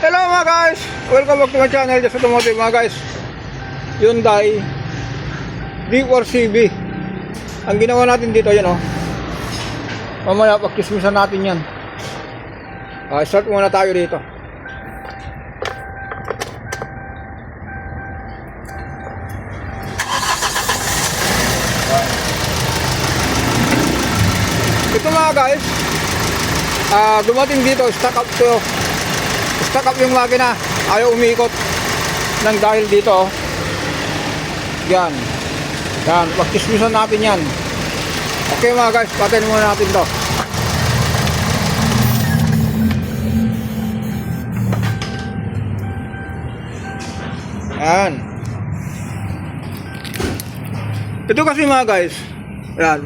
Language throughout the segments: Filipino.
Hello mga guys! Welcome back to my channel, Just Automotive mga guys. Hyundai D4CB. Ang ginawa natin dito, yan oh. Mamaya pagkismisan natin yan. Start muna tayo dito. Ito mga guys, dumating dito, stock up yung makina, ayaw umiikot ng dahil dito. Yan, pagkismisan natin yan. Okay mga guys, patayin muna natin to. Yan. Ito kasi mga guys, yan,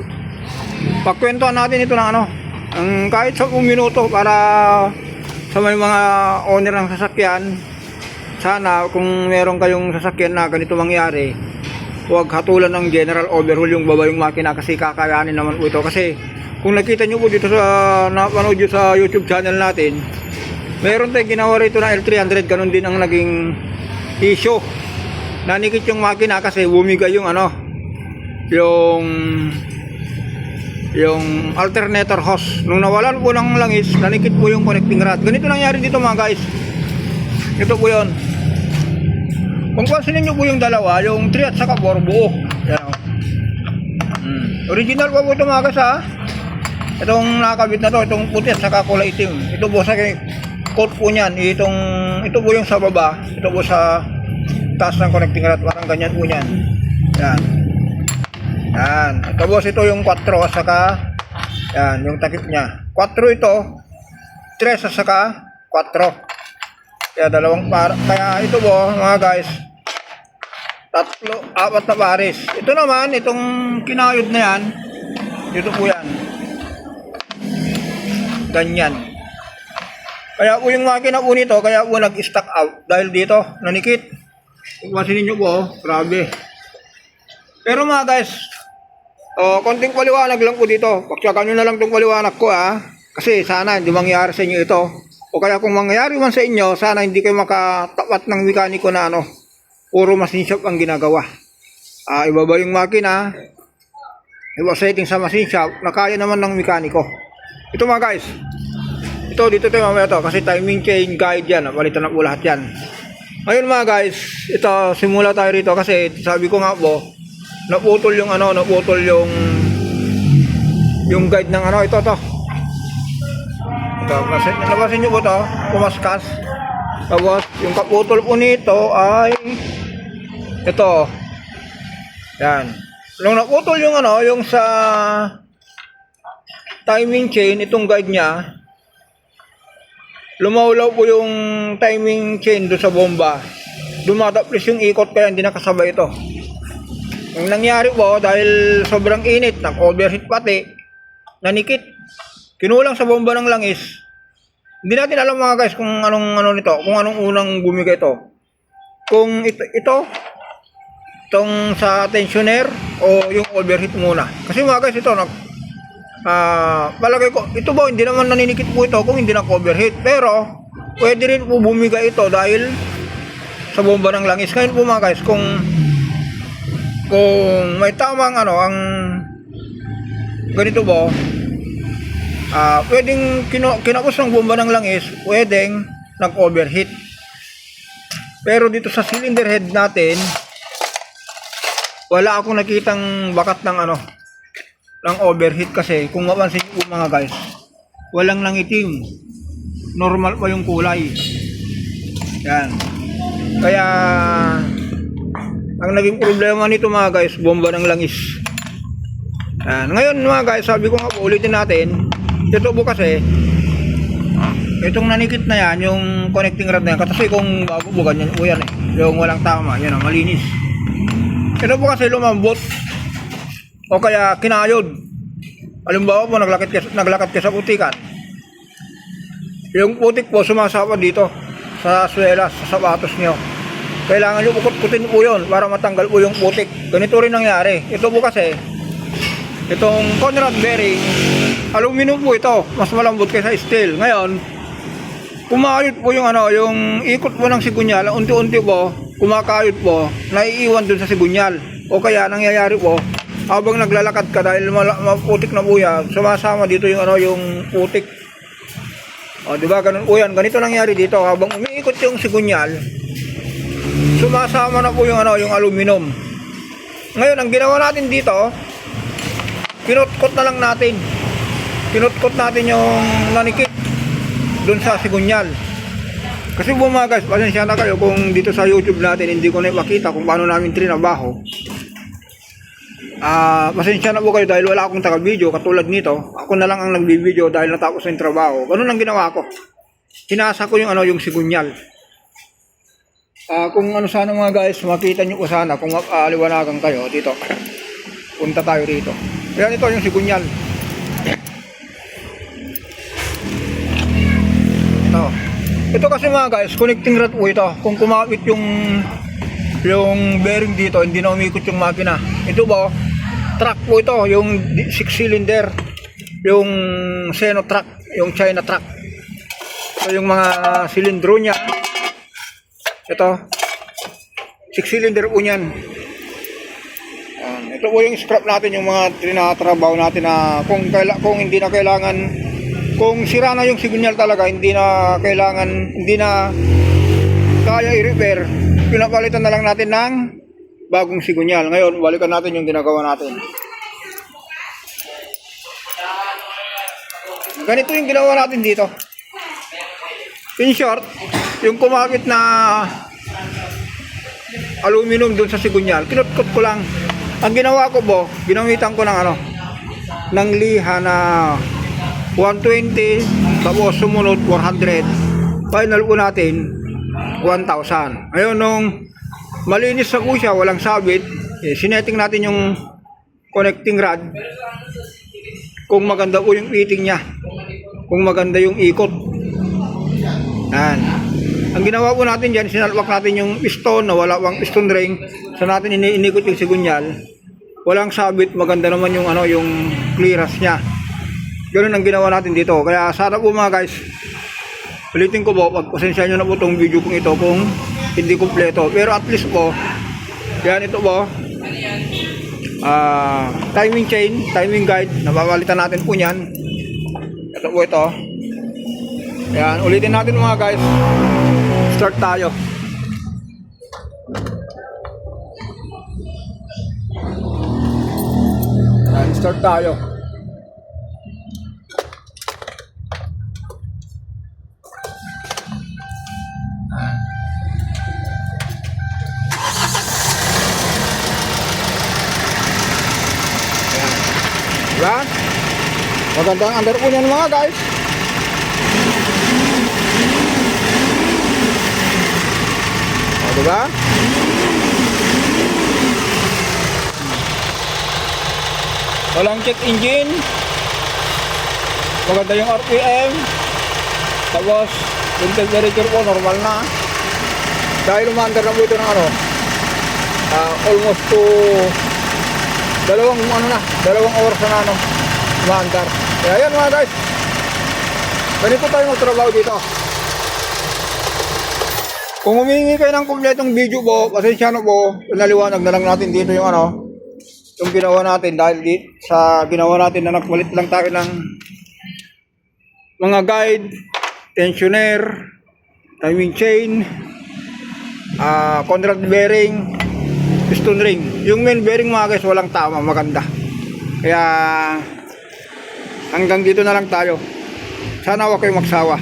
pagkwentuhan natin ito ng kahit 10 minuto para sa may mga owner ng sasakyan. Sana kung meron kayong sasakyan na ganito mangyari, huwag hatulan ng general overhaul yung babayong makina, kasi kakayanin naman po ito. Kasi kung nakita nyo po dito sa napanood nyo sa YouTube channel natin, meron tayong ginawa rito na L300, ganun din ang naging issue. Nanikit yung makina kasi bumigay yung alternator hose. Nung nawalan po ng langis, nanikit po yung connecting rod. Ganito nangyari dito mga guys. Ito po yun. Kung pansinin nyo po yung dalawa, yung 3 at saka 4 buo. Yan, original po po ito mga guys ha. Itong nakakabit na to, itong puti at saka kulay itim. Ito po sa coat po nyan. Ito po yung sa baba. Ito po sa taas ng connecting rod. Parang ganyan po nyan. Yan. Yan. Tapos ito yung 4 at saka yan, yung takip niya. 4 ito, 3 at saka 4. Kaya kaya ito po mga guys, 4 na pares. Ito naman, itong kinayod na yan, dito po yan. Ganyan. Kaya po yung makina po nito, kaya po nag-stock out. Dahil dito, nanikit. Kung masinin nyo po, grabe. Pero mga guys, konting paliwanag lang po dito. Pagtsakan nyo na lang itong paliwanag ko ha. Kasi sana hindi mangyari sa inyo ito. O kaya kung mangyari man sa inyo, sana hindi kayo makatapat ng mekaniko na puro machine shop ang ginagawa. Ibaba yung makina, setting sa machine shop na kaya naman ng mekaniko. Ito mga guys, dito tayo mamaya to, kasi timing chain guide yan, palitan na po lahat yan. Ngayon mga guys, ito simula tayo rito kasi sabi ko nga po, naputol yung yung guide ng ito to. Ito, nabasin nyo po to, pumaskas. Tapos yung kaputol po nito ay ito. Yan. Nung naputol yung yung sa timing chain, itong guide niya, lumawlaw po yung timing chain do sa bomba. Dumadaplis yung ikot, kaya hindi nakasabay ito. Ang nangyari po, dahil sobrang init, nag-overheat pati, nanikit, kinulang sa bomba ng langis. Hindi natin alam mga guys kung anong nito, kung anong unang bumigay ito. Kung itong sa tensioner o yung overheat muna. Kasi mga guys, ito palagay ko, ito ba hindi naman naninikit po ito kung hindi nag-overheat. Pero pwede rin po bumigay ito dahil sa bomba ng langis. Ngayon po mga guys, kung may tamang ang ganito ba, pwedeng kinapos ng bomba ng langis, pwedeng nag-overheat. Pero dito sa cylinder head natin, wala akong nakitang bakat ng overheat. Kasi kung mapansin niyo po mga guys, walang nangitim, normal pa yung kulay. Yan. Kaya ang naging problema nito mga guys, bomba ng langis. Ngayon mga guys, sabi ko nga po, ulitin natin. Ito po kasi, itong nanikit na yan, yung connecting rod na yan, kasi kung bago po ganyan po yan yung walang tama, yan malinis. Ito po kasi lumambot o kaya kinayod. Halimbawa po, naglakad ka sa putikan, yung putik po sumasapa dito sa swelas, sa sapatos nyo. Kailangan nyo ukot-kutin po yun para matanggal po yung putik. Ganito rin nangyari. Ito po kasi, itong Conrad bearing, aluminum po ito. Mas malambot kaysa steel. Ngayon, kumakayot po yung ano, yung ikot po ng sigunyal, unti-unti po, kumakayot po, naiiwan dun sa sigunyal. O kaya nangyayari po, habang naglalakad ka dahil maputik na po yan, sumasama dito yung ano, yung putik. O, di ba? Ganun po yan. Ganito nangyari dito, habang umiikot yung sigunyal, sumasama na po yung ano, yung aluminum. Ngayon, ang ginawa natin dito, kinutkot na lang natin. Kinutkot natin yung nanikit dun sa sigunyal. Kasi po mga guys, pasensya na kayo kung dito sa YouTube natin hindi ko na ipakita kung paano namin trinabaho. Pasensya na po kayo dahil wala akong taga-video katulad nito. Ako na lang ang nagbi-video dahil natapos na yung trabaho. Ganun ang ginawa ko. Hinasa ko yung ano, yung sigunyal. Kung ano sana mga guys, makita nyo ko sana kung aliwanagan kayo dito. Punta tayo dito. Ayan, ito yung sigunyal. Ito kasi mga guys, connecting rod po ito. Kung kumapit yung bearing dito, hindi na umikot yung makina. Ito po, truck po ito, yung 6 cylinder, yung Seno truck, yung China truck. So yung mga silindro niya, ito, 6 cylinder po niyan. Ito po yung scrap natin, yung mga trinatrabaho natin na kung hindi na kailangan. Kung sira na yung sigunyal talaga, hindi na kailangan, hindi na kaya i-repair, pinapalitan na lang natin ng bagong sigunyal. Ngayon, balikan natin yung ginagawa natin. Ganito yung ginawa natin dito. In short, yung kumapit na aluminum dun sa sigunyal, kinutkot ko lang. Ang ginawa ko po, ginamitan ko ng ano, ng liha na 120, tapos sumunod 400. Final po natin 1,000. Ngayon nung malinis na po siya, walang sabit, sineting natin yung connecting rod. Kung maganda po yung fitting niya, kung maganda yung ikot. Yan. Ang ginawa po natin dyan, sinalwak natin yung piston na wala pang piston ring. So natin inikot yung sigunyal. Walang sabit, maganda naman yung ano, yung clearance niya. Ganun ang ginawa natin dito. Kaya sana po mga guys, ulitin ko po, pagpasensya nyo na po itong video kong ito kung hindi kumpleto. Pero at least po, yan ito po, timing chain, timing guide, napapalitan natin po yan. Ito po ito. Yan, ulitin natin mga guys. Start tayo. Yan, start tayo. Diba? Magandang under po niyan mga guys. O, diba? Walang check engine. Maganda yung RPM. Tapos yung temperature po normal na. Dahil umaandar na po ito ng ano, almost to dalawang oras na ano, umaandar. Kaya yan mga guys, ganito tayo magtrabaho dito. Kung humingi kayo ng kumpletong video po, pasensya na po, naliwanag na lang natin dito yung ano, yung ginawa natin. Dahil sa ginawa natin na nagpalit lang tayo ng mga guide, tensioner, timing chain, contract bearing, piston ring. Yung main bearing mga guys, walang tama, maganda. Kaya hanggang dito na lang tayo. Sana huwag kayong magsawa.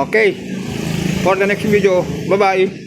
Okay, for the next video, bye bye.